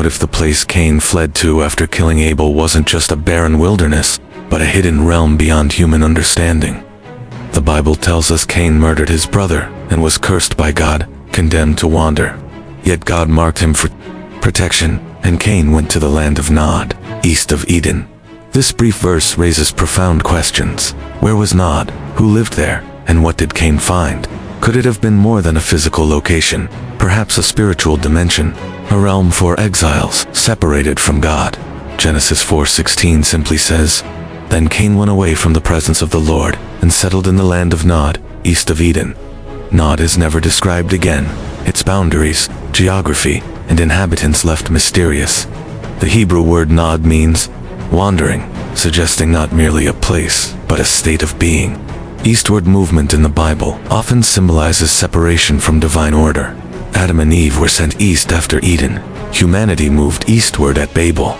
What if the place Cain fled to after killing Abel wasn't just a barren wilderness, but a hidden realm beyond human understanding? The Bible tells us Cain murdered his brother and was cursed by God, condemned to wander. Yet God marked him for protection, and Cain went to the land of Nod, east of Eden. This brief verse raises profound questions. Where was Nod? Who lived there? And what did Cain find? Could it have been more than a physical location, perhaps a spiritual dimension, a realm for exiles, separated from God? Genesis 4:16 simply says, "Then Cain went away from the presence of the Lord, and settled in the land of Nod, east of Eden." Nod is never described again, its boundaries, geography, and inhabitants left mysterious. The Hebrew word Nod means wandering, suggesting not merely a place, but a state of being. Eastward movement in the Bible often symbolizes separation from divine order. Adam and Eve were sent east after Eden. Humanity moved eastward at Babel.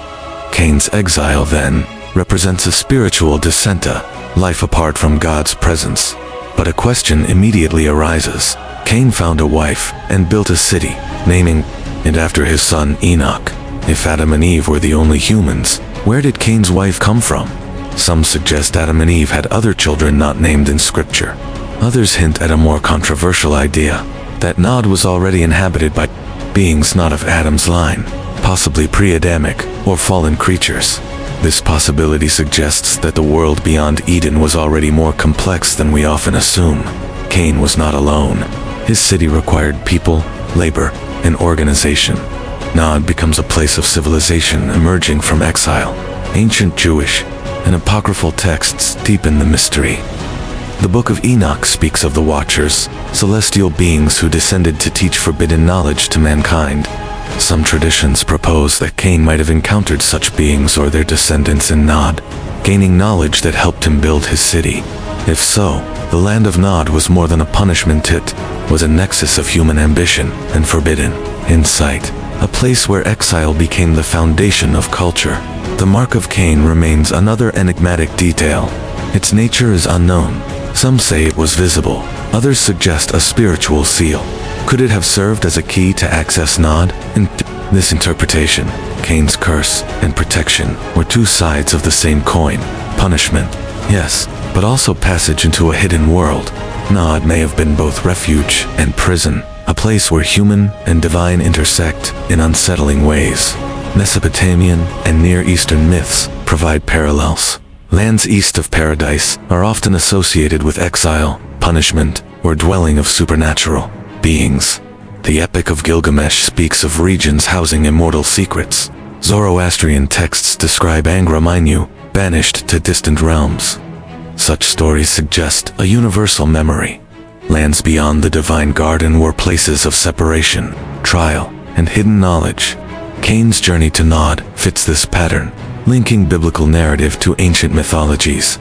Cain's exile, then, represents a spiritual descent, a life apart from God's presence. But a question immediately arises. Cain found a wife and built a city, naming it after his son Enoch. If Adam and Eve were the only humans, where did Cain's wife come from? Some suggest Adam and Eve had other children not named in Scripture. Others hint at a more controversial idea, that Nod was already inhabited by beings not of Adam's line, possibly pre-Adamic or fallen creatures. This possibility suggests that the world beyond Eden was already more complex than we often assume. Cain was not alone. His city required people, labor, and organization. Nod becomes a place of civilization emerging from exile. Ancient Jewish and apocryphal texts deepen the mystery. The Book of Enoch speaks of the Watchers, celestial beings who descended to teach forbidden knowledge to mankind. Some traditions propose that Cain might have encountered such beings or their descendants in Nod, gaining knowledge that helped him build his city. If so, the land of Nod was more than a punishment, it was a nexus of human ambition and forbidden insight, a place where exile became the foundation of culture. The mark of Cain remains another enigmatic detail. Its nature is unknown. Some say it was visible, others suggest a spiritual seal. Could it have served as a key to access Nod? In this interpretation, Cain's curse and protection were two sides of the same coin. Punishment, yes, but also passage into a hidden world. Nod may have been both refuge and prison, a place where human and divine intersect in unsettling ways. Mesopotamian and Near Eastern myths provide parallels. Lands east of paradise are often associated with exile, punishment, or dwelling of supernatural beings. The Epic of Gilgamesh speaks of regions housing immortal secrets. Zoroastrian texts describe Angra Mainyu, banished to distant realms. Such stories suggest a universal memory. Lands beyond the divine garden were places of separation, trial, and hidden knowledge. Cain's journey to Nod fits this pattern, linking biblical narrative to ancient mythologies.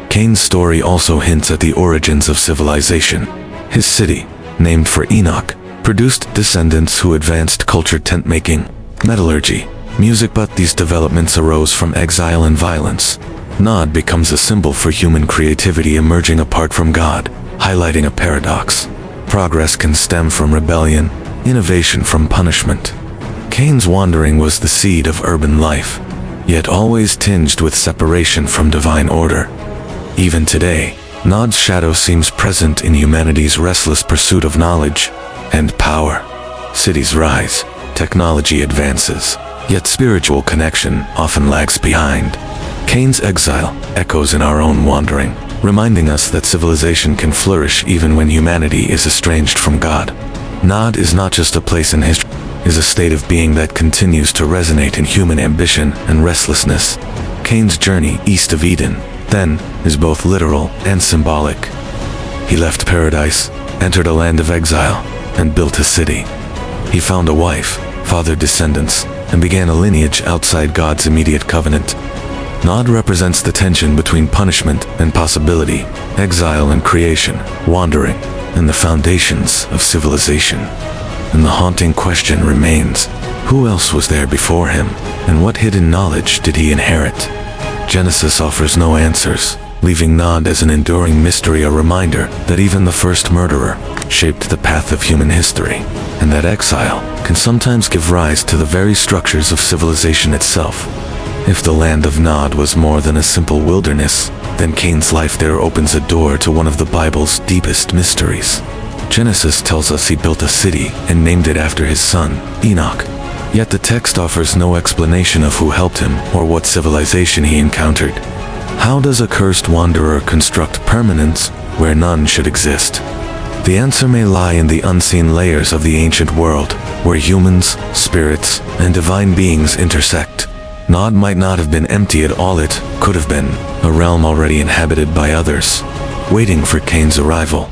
Cain's story also hints at the origins of civilization. His city, named for Enoch, produced descendants who advanced culture, tent-making, metallurgy, music, but these developments arose from exile and violence. Nod becomes a symbol for human creativity emerging apart from God, highlighting a paradox. Progress can stem from rebellion, innovation from punishment. Cain's wandering was the seed of urban life, yet always tinged with separation from divine order. Even today, Nod's shadow seems present in humanity's restless pursuit of knowledge and power. Cities rise, technology advances, yet spiritual connection often lags behind. Cain's exile echoes in our own wandering, reminding us that civilization can flourish even when humanity is estranged from God. Nod is not just a place in history, it is a state of being that continues to resonate in human ambition and restlessness. Cain's journey east of Eden, then, is both literal and symbolic. He left paradise, entered a land of exile, and built a city. He found a wife, fathered descendants, and began a lineage outside God's immediate covenant. Nod represents the tension between punishment and possibility, exile and creation, wandering, and the foundations of civilization. And the haunting question remains, who else was there before him, and what hidden knowledge did he inherit? Genesis offers no answers, leaving Nod as an enduring mystery, a reminder that even the first murderer shaped the path of human history, and that exile can sometimes give rise to the very structures of civilization itself. If the land of Nod was more than a simple wilderness, then Cain's life there opens a door to one of the Bible's deepest mysteries. Genesis tells us he built a city and named it after his son, Enoch. Yet the text offers no explanation of who helped him or what civilization he encountered. How does a cursed wanderer construct permanence where none should exist? The answer may lie in the unseen layers of the ancient world, where humans, spirits, and divine beings intersect. Nod might not have been empty at all. It could have been a realm already inhabited by others, waiting for Cain's arrival.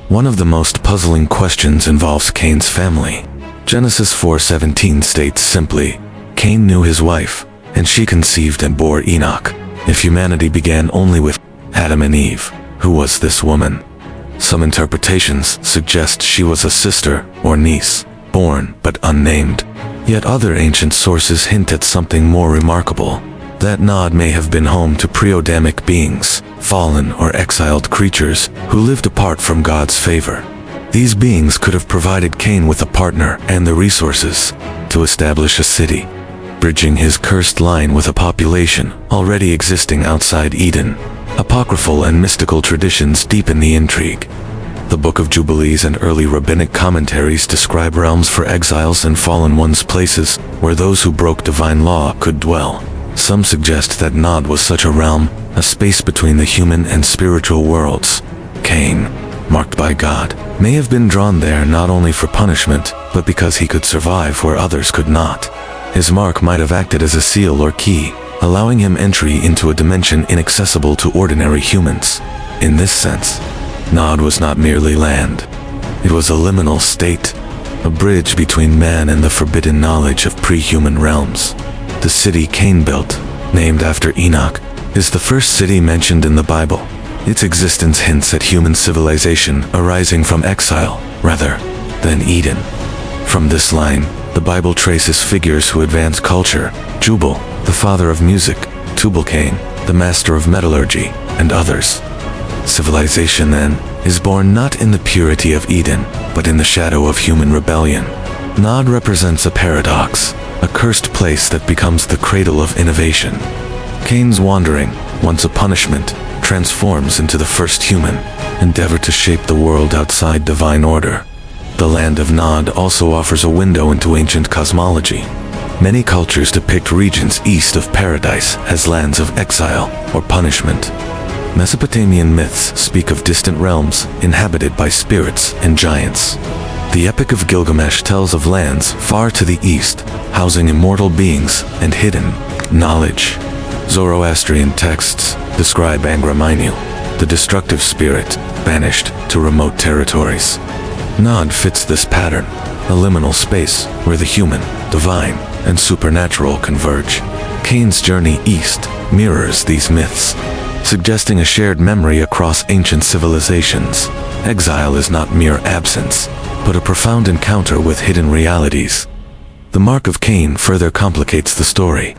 One of the most puzzling questions involves Cain's family. Genesis 4:17 states simply, "Cain knew his wife, and she conceived and bore Enoch." If humanity began only with Adam and Eve, who was this woman? Some interpretations suggest she was a sister or niece, born but unnamed. Yet other ancient sources hint at something more remarkable, that Nod may have been home to pre-Adamic beings, fallen or exiled creatures who lived apart from God's favor. These beings could have provided Cain with a partner and the resources to establish a city, bridging his cursed line with a population already existing outside Eden. Apocryphal and mystical traditions deepen the intrigue. The Book of Jubilees and early rabbinic commentaries describe realms for exiles and fallen ones, places where those who broke divine law could dwell. Some suggest that Nod was such a realm, a space between the human and spiritual worlds. Cain, marked by God, may have been drawn there not only for punishment, but because he could survive where others could not. His mark might have acted as a seal or key, allowing him entry into a dimension inaccessible to ordinary humans. In this sense, Nod was not merely land. It was a liminal state, a bridge between man and the forbidden knowledge of pre-human realms. The city Cain built, named after Enoch, is the first city mentioned in the Bible. Its existence hints at human civilization arising from exile, rather than Eden. From this line, the Bible traces figures who advance culture: Jubal, the father of music; Tubal-Cain, the master of metallurgy, and others. Civilization, then, is born not in the purity of Eden, but in the shadow of human rebellion. Nod represents a paradox, a cursed place that becomes the cradle of innovation. Cain's wandering, once a punishment, transforms into the first human endeavor to shape the world outside divine order. The land of Nod also offers a window into ancient cosmology. Many cultures depict regions east of paradise as lands of exile or punishment. Mesopotamian myths speak of distant realms inhabited by spirits and giants. The Epic of Gilgamesh tells of lands far to the east, housing immortal beings and hidden knowledge. Zoroastrian texts describe Angra-Mainyu, the destructive spirit banished to remote territories. Nod fits this pattern, a liminal space where the human, divine, and supernatural converge. Cain's journey east mirrors these myths, suggesting a shared memory across ancient civilizations. Exile is not mere absence, but a profound encounter with hidden realities. The mark of Cain further complicates the story.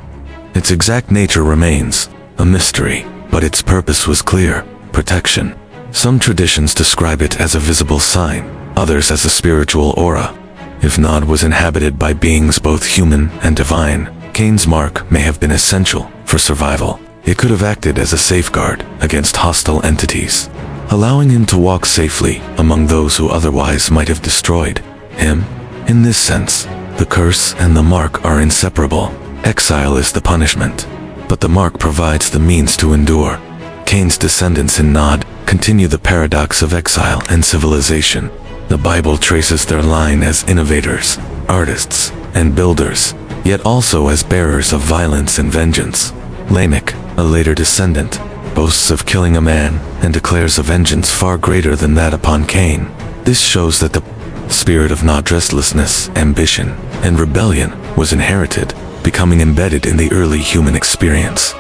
Its exact nature remains a mystery, but its purpose was clear: protection. Some traditions describe it as a visible sign, others as a spiritual aura. If Nod was inhabited by beings both human and divine, Cain's mark may have been essential for survival. It could have acted as a safeguard against hostile entities, allowing him to walk safely among those who otherwise might have destroyed him. In this sense, the curse and the mark are inseparable. Exile is the punishment, but the mark provides the means to endure. Cain's descendants in Nod continue the paradox of exile and civilization. The Bible traces their line as innovators, artists, and builders, yet also as bearers of violence and vengeance. Lamech, a later descendant, boasts of killing a man and declares a vengeance far greater than that upon Cain. This shows that the spirit of Nod, restlessness, ambition, and rebellion was inherited, becoming embedded in the early human experience.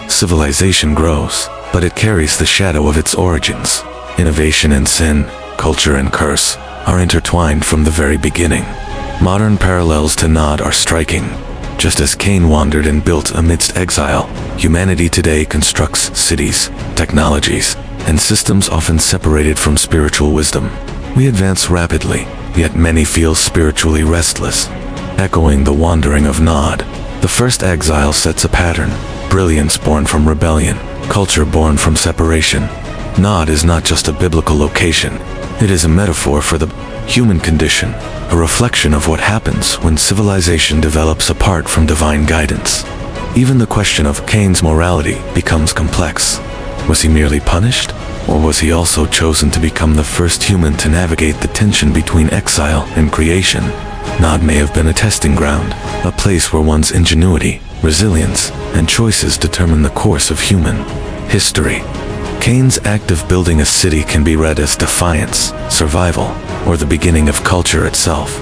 Civilization grows, but it carries the shadow of its origins. Innovation and sin, culture and curse, are intertwined from the very beginning. Modern parallels to Nod are striking. Just as Cain wandered and built amidst exile, humanity today constructs cities, technologies, and systems often separated from spiritual wisdom. We advance rapidly, yet many feel spiritually restless. Echoing the wandering of Nod, the first exile sets a pattern: brilliance born from rebellion, culture born from separation. Nod is not just a biblical location, it is a metaphor for the human condition, a reflection of what happens when civilization develops apart from divine guidance. Even the question of Cain's morality becomes complex. Was he merely punished, or was he also chosen to become the first human to navigate the tension between exile and creation? Nod may have been a testing ground, a place where one's ingenuity, resilience, and choices determine the course of human history. Cain's act of building a city can be read as defiance, survival, or the beginning of culture itself.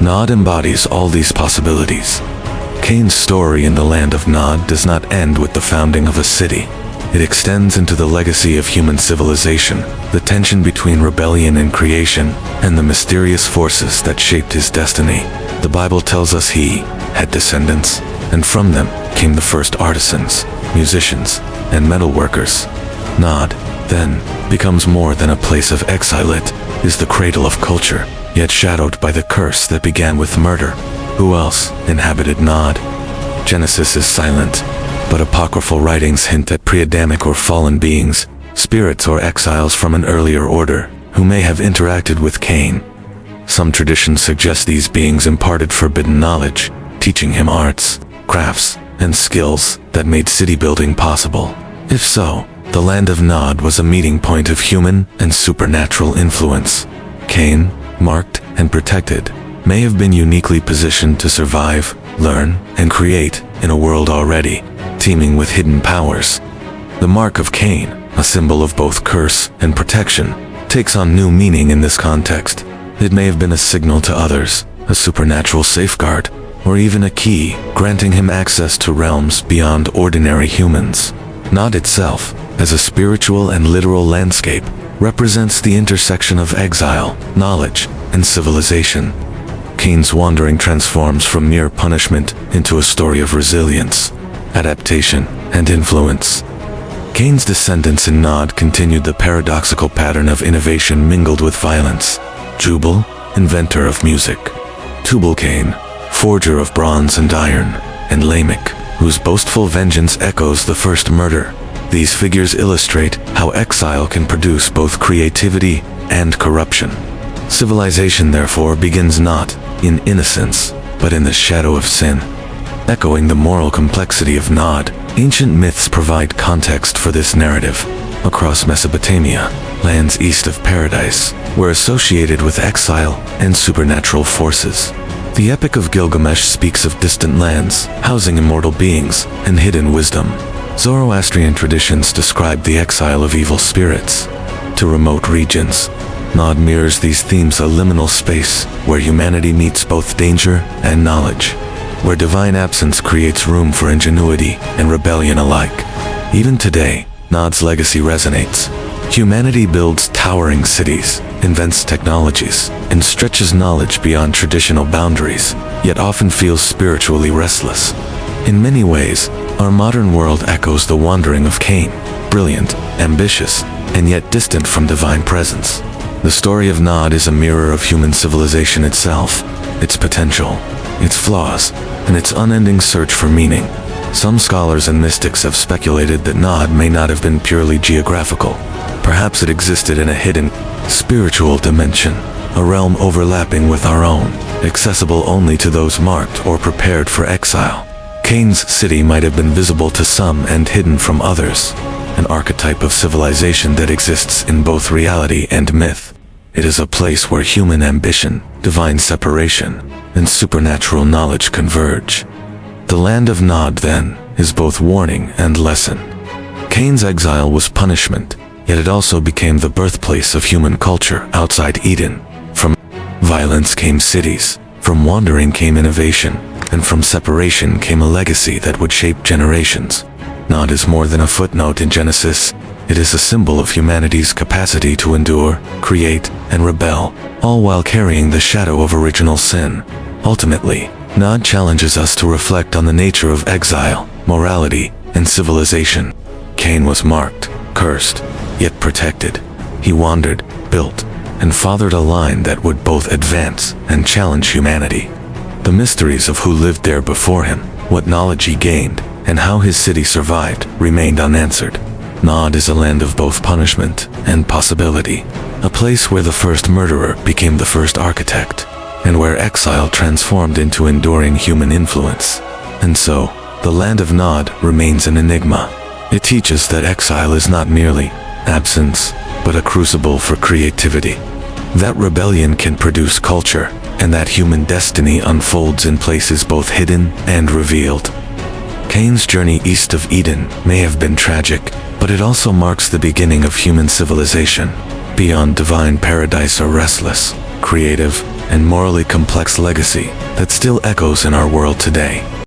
Nod embodies all these possibilities. Cain's story in the land of Nod does not end with the founding of a city. It extends into the legacy of human civilization, the tension between rebellion and creation, and the mysterious forces that shaped his destiny. The Bible tells us he had descendants, and from them came the first artisans, musicians, and metalworkers. Nod, then, becomes more than a place of exile. It is the cradle of culture, yet shadowed by the curse that began with murder. Who else inhabited Nod? Genesis is silent, but apocryphal writings hint at pre-Adamic or fallen beings, spirits or exiles from an earlier order, who may have interacted with Cain. Some traditions suggest these beings imparted forbidden knowledge, teaching him arts, crafts, and skills that made city building possible. If so, the land of Nod was a meeting point of human and supernatural influence. Cain, marked and protected, may have been uniquely positioned to survive, learn, and create in a world already teeming with hidden powers. The mark of Cain, a symbol of both curse and protection, takes on new meaning in this context. It may have been a signal to others, a supernatural safeguard, or even a key granting him access to realms beyond ordinary humans. Nod itself, as a spiritual and literal landscape, represents the intersection of exile, knowledge, and civilization. Cain's wandering transforms from mere punishment into a story of resilience, adaptation, and influence. Cain's descendants in Nod continued the paradoxical pattern of innovation mingled with violence. Jubal, inventor of music; Tubal-Cain, forger of bronze and iron; and Lamech, whose boastful vengeance echoes the first murder. These figures illustrate how exile can produce both creativity and corruption. Civilization, therefore, begins not in innocence, but in the shadow of sin. Echoing the moral complexity of Nod, ancient myths provide context for this narrative. Across Mesopotamia, lands east of Paradise were associated with exile and supernatural forces. The Epic of Gilgamesh speaks of distant lands, housing immortal beings, and hidden wisdom. Zoroastrian traditions describe the exile of evil spirits to remote regions. Nod mirrors these themes: a liminal space where humanity meets both danger and knowledge, where divine absence creates room for ingenuity and rebellion alike. Even today, Nod's legacy resonates. Humanity builds towering cities, invents technologies, and stretches knowledge beyond traditional boundaries, yet often feels spiritually restless. In many ways, our modern world echoes the wandering of Cain, brilliant, ambitious, and yet distant from divine presence. The story of Nod is a mirror of human civilization itself, its potential, its flaws, and its unending search for meaning. Some scholars and mystics have speculated that Nod may not have been purely geographical. Perhaps it existed in a hidden, spiritual dimension, a realm overlapping with our own, accessible only to those marked or prepared for exile. Cain's city might have been visible to some and hidden from others, an archetype of civilization that exists in both reality and myth. It is a place where human ambition, divine separation, and supernatural knowledge converge. The land of Nod, then, is both warning and lesson. Cain's exile was punishment, yet it also became the birthplace of human culture outside Eden. From violence came cities, from wandering came innovation, and from separation came a legacy that would shape generations. Nod is more than a footnote in Genesis. It is a symbol of humanity's capacity to endure, create, and rebel, all while carrying the shadow of original sin. Ultimately, Nod challenges us to reflect on the nature of exile, morality, and civilization. Cain was marked, cursed, yet protected. He wandered, built, and fathered a line that would both advance and challenge humanity. The mysteries of who lived there before him, what knowledge he gained, and how his city survived remained unanswered. Nod is a land of both punishment and possibility, a place where the first murderer became the first architect, and where exile transformed into enduring human influence. And so, the land of Nod remains an enigma. It teaches that exile is not merely absence, but a crucible for creativity. That rebellion can produce culture, and that human destiny unfolds in places both hidden and revealed. Cain's journey east of Eden may have been tragic, but it also marks the beginning of human civilization. Beyond divine paradise, a restless, creative, and morally complex legacy that still echoes in our world today.